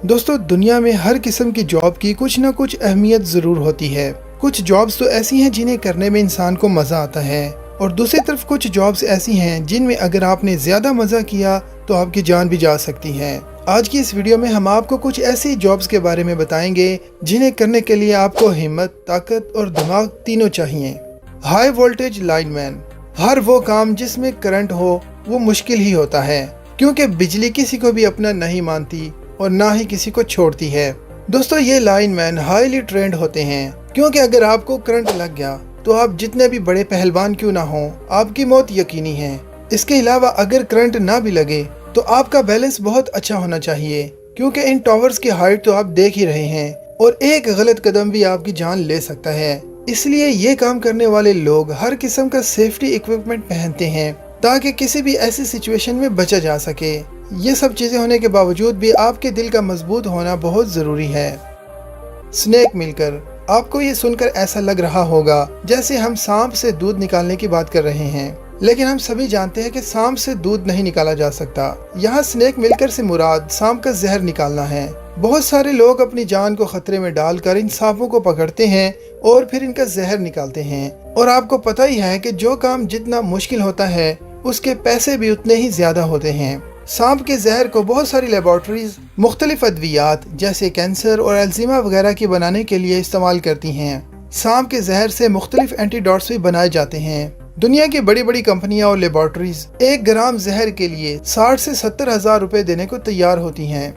دوستو دنیا میں ہر قسم کی جاب کی کچھ نہ کچھ اہمیت ضرور ہوتی ہے۔ کچھ جابز تو ایسی ہیں جنہیں کرنے میں انسان کو مزہ آتا ہے، اور دوسری طرف کچھ جابز ایسی ہیں جن میں اگر آپ نے زیادہ مزہ کیا تو آپ کی جان بھی جا سکتی ہے۔ آج کی اس ویڈیو میں ہم آپ کو کچھ ایسی جابز کے بارے میں بتائیں گے جنہیں کرنے کے لیے آپ کو ہمت، طاقت اور دماغ تینوں چاہیے۔ ہائی وولٹیج لائن مین، ہر وہ کام جس میں کرنٹ ہو وہ مشکل ہی ہوتا ہے، کیونکہ بجلی کسی کو بھی اپنا نہیں مانتی اور نہ ہی کسی کو چھوڑتی ہے۔ دوستو یہ لائن مین ہائیلی ٹرینڈ ہوتے ہیں، کیونکہ اگر آپ کو کرنٹ لگ گیا تو آپ جتنے بھی بڑے پہلوان کیوں نہ ہوں، آپ کی موت یقینی ہے۔ اس کے علاوہ اگر کرنٹ نہ بھی لگے تو آپ کا بیلنس بہت اچھا ہونا چاہیے، کیونکہ ان ٹاورز کی ہائٹ تو آپ دیکھ ہی رہے ہیں، اور ایک غلط قدم بھی آپ کی جان لے سکتا ہے۔ اس لیے یہ کام کرنے والے لوگ ہر قسم کا سیفٹی ایکوپمنٹ پہنتے ہیں تاکہ کسی بھی ایسی سچویشن میں بچا جا سکے۔ یہ سب چیزیں ہونے کے باوجود بھی آپ کے دل کا مضبوط ہونا بہت ضروری ہے۔ سنیک ملکر، آپ کو یہ سن کر ایسا لگ رہا ہوگا جیسے ہم سانپ سے دودھ نکالنے کی بات کر رہے ہیں، لیکن ہم سبھی جانتے ہیں کہ سانپ سے دودھ نہیں نکالا جا سکتا۔ یہاں سنیک ملکر سے مراد سانپ کا زہر نکالنا ہے۔ بہت سارے لوگ اپنی جان کو خطرے میں ڈال کر ان سانپوں کو پکڑتے ہیں اور پھر ان کا زہر نکالتے ہیں، اور آپ کو پتہ ہی ہے کہ جو کام جتنا مشکل ہوتا ہے اس کے پیسے بھی اتنے ہی زیادہ ہوتے ہیں۔ سانپ کے زہر کو بہت ساری لیبارٹریز مختلف ادویات جیسے کینسر اور الزیمہ وغیرہ کی بنانے کے لیے استعمال کرتی ہیں۔ سانپ کے زہر سے مختلف اینٹی ڈوٹس بھی بنائے جاتے ہیں۔ دنیا کی بڑی بڑی کمپنیاں اور لیبارٹریز 1 گرام زہر کے لیے 60 سے 70 ہزار روپے دینے کو تیار ہوتی ہیں۔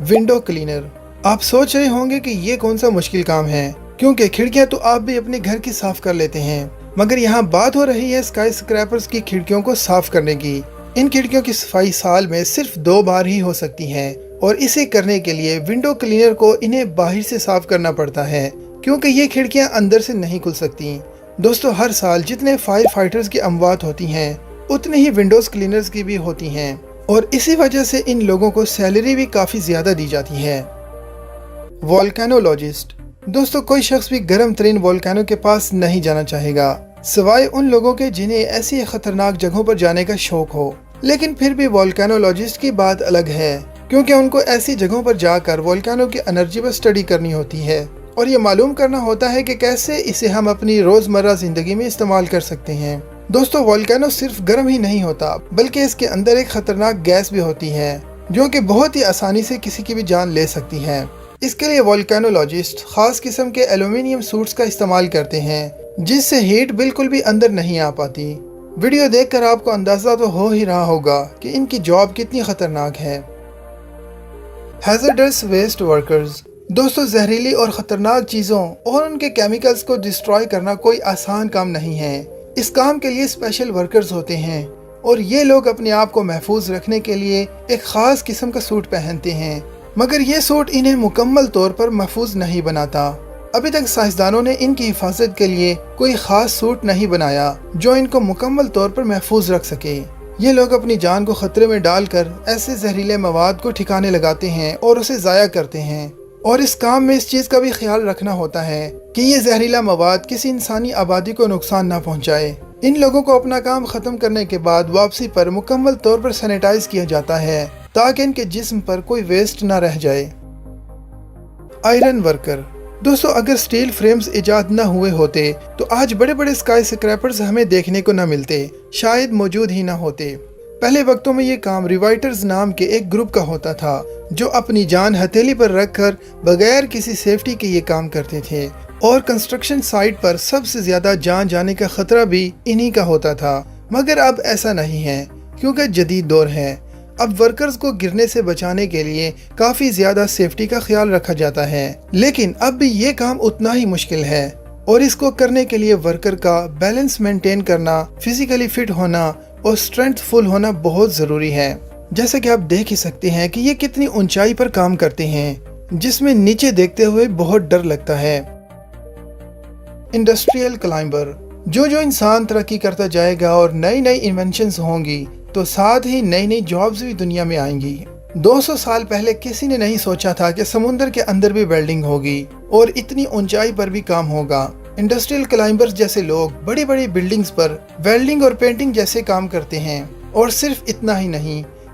ونڈو کلینر، آپ سوچ رہے ہوں گے کہ یہ کون سا مشکل کام ہے، کیونکہ کھڑکیاں تو آپ بھی اپنے گھر کی صاف کر لیتے ہیں، مگر یہاں بات ہو رہی ہے اسکائی اسکریپرز کی کھڑکیوں کو صاف کرنے کی۔ ان کھڑکیوں کی صفائی سال میں صرف 2 بار ہی ہو سکتی ہے، اور اسے کرنے کے لیے ونڈو کلینر کو انہیں باہر سے صاف کرنا پڑتا ہے، کیونکہ یہ کھڑکیاں اندر سے نہیں کھل سکتی۔ دوستو ہر سال جتنے فائر فائٹرز کی اموات ہوتی ہیں اتنی ہی ونڈوز کلینرز کی بھی ہوتی ہیں، اور اسی وجہ سے ان لوگوں کو سیلری بھی کافی زیادہ دی جاتی ہے۔ والکینولوجسٹ، دوستو کوئی شخص بھی گرم ترین والکینو کے پاس نہیں جانا چاہے گا، سوائے ان لوگوں کے جنہیں ایسی خطرناک جگہوں پر جانے کا شوق ہو۔ لیکن پھر بھی والکینولوجسٹ کی بات الگ ہے، کیونکہ ان کو ایسی جگہوں پر جا کر والکینو کی انرجی پر اسٹڈی کرنی ہوتی ہے، اور یہ معلوم کرنا ہوتا ہے کہ کیسے اسے ہم اپنی روزمرہ زندگی میں استعمال کر سکتے ہیں۔ دوستو والکینو صرف گرم ہی نہیں ہوتا، بلکہ اس کے اندر ایک خطرناک گیس بھی ہوتی ہے جو کہ بہت ہی آسانی سے کسی کی بھی جان لے سکتی ہے۔ اس کے لیے والکینولوجسٹ خاص قسم کے ایلومینیم سوٹس کا استعمال کرتے ہیں جس سے ہیٹ بالکل بھی اندر نہیں آ پاتی۔ ویڈیو دیکھ کر آپ کو اندازہ تو ہو ہی رہا ہوگا کہ ان کی جاب کتنی خطرناک ہے۔ ہیزرڈس ویسٹ ورکرز، دوستو زہریلی اور خطرناک چیزوں اور ان کے کیمیکلز کو ڈسٹروائے کرنا کوئی آسان کام نہیں ہے۔ اس کام کے لیے اسپیشل ورکرز ہوتے ہیں، اور یہ لوگ اپنے آپ کو محفوظ رکھنے کے لیے ایک خاص قسم کا سوٹ پہنتے ہیں، مگر یہ سوٹ انہیں مکمل طور پر محفوظ نہیں بناتا۔ ابھی تک سائنسدانوں نے ان کی حفاظت کے لیے کوئی خاص سوٹ نہیں بنایا جو ان کو مکمل طور پر محفوظ رکھ سکے۔ یہ لوگ اپنی جان کو خطرے میں ڈال کر ایسے زہریلے مواد کو ٹھکانے لگاتے ہیں اور اسے ضائع کرتے ہیں، اور اس کام میں اس چیز کا بھی خیال رکھنا ہوتا ہے کہ یہ زہریلا مواد کسی انسانی آبادی کو نقصان نہ پہنچائے۔ ان لوگوں کو اپنا کام ختم کرنے کے بعد واپسی پر مکمل طور پر سینیٹائز کیا جاتا ہے تاکہ ان کے جسم پر کوئی ویسٹ نہ رہ جائے۔ آئرن ورکر، دوستو اگر سٹیل فریمز ایجاد نہ ہوئے ہوتے تو آج بڑے بڑے اسکائی اسکریپرز ہمیں دیکھنے کو نہ ملتے، شاید موجود ہی نہ ہوتے۔ پہلے وقتوں میں یہ کام ریوائٹرز نام کے ایک گروپ کا ہوتا تھا جو اپنی جان ہتھیلی پر رکھ کر بغیر کسی سیفٹی کے یہ کام کرتے تھے، اور کنسٹرکشن سائٹ پر سب سے زیادہ جان جانے کا خطرہ بھی انہی کا ہوتا تھا۔ مگر اب ایسا نہیں ہے، کیونکہ جدید دور ہے۔ اب ورکرز کو گرنے سے بچانے کے لیے کافی زیادہ سیفٹی کا خیال رکھا جاتا ہے، لیکن اب بھی یہ کام اتنا ہی مشکل ہے، اور اس کو کرنے کے لیے ورکر کا بیلنس مینٹین کرنا، فزیکلی فٹ ہونا اور اسٹرینتھ فل ہونا بہت ضروری ہے۔ جیسا کہ آپ دیکھ ہی سکتے ہیں کہ یہ کتنی اونچائی پر کام کرتے ہیں، جس میں نیچے دیکھتے ہوئے بہت ڈر لگتا ہے۔ انڈسٹریل کلائمبر، جو انسان ترقی کرتا جائے گا اور نئی نئی انوینشنز ہوں گی تو ساتھ ہی نئی نئی جابز بھی دنیا میں آئیں گی۔ 200 سال پہلے کسی نے نہیں سوچا تھا کہ سمندر کے اندر بھی ویلڈنگ ہوگی اور اتنی اونچائی پر بھی کام ہوگا۔ انڈسٹریل کلائمبرز جیسے لوگ بڑی بڑی بلڈنگز پر ویلڈنگ اور پینٹنگ جیسے کام کرتے ہیں، اور صرف اتنا ہی نہیں،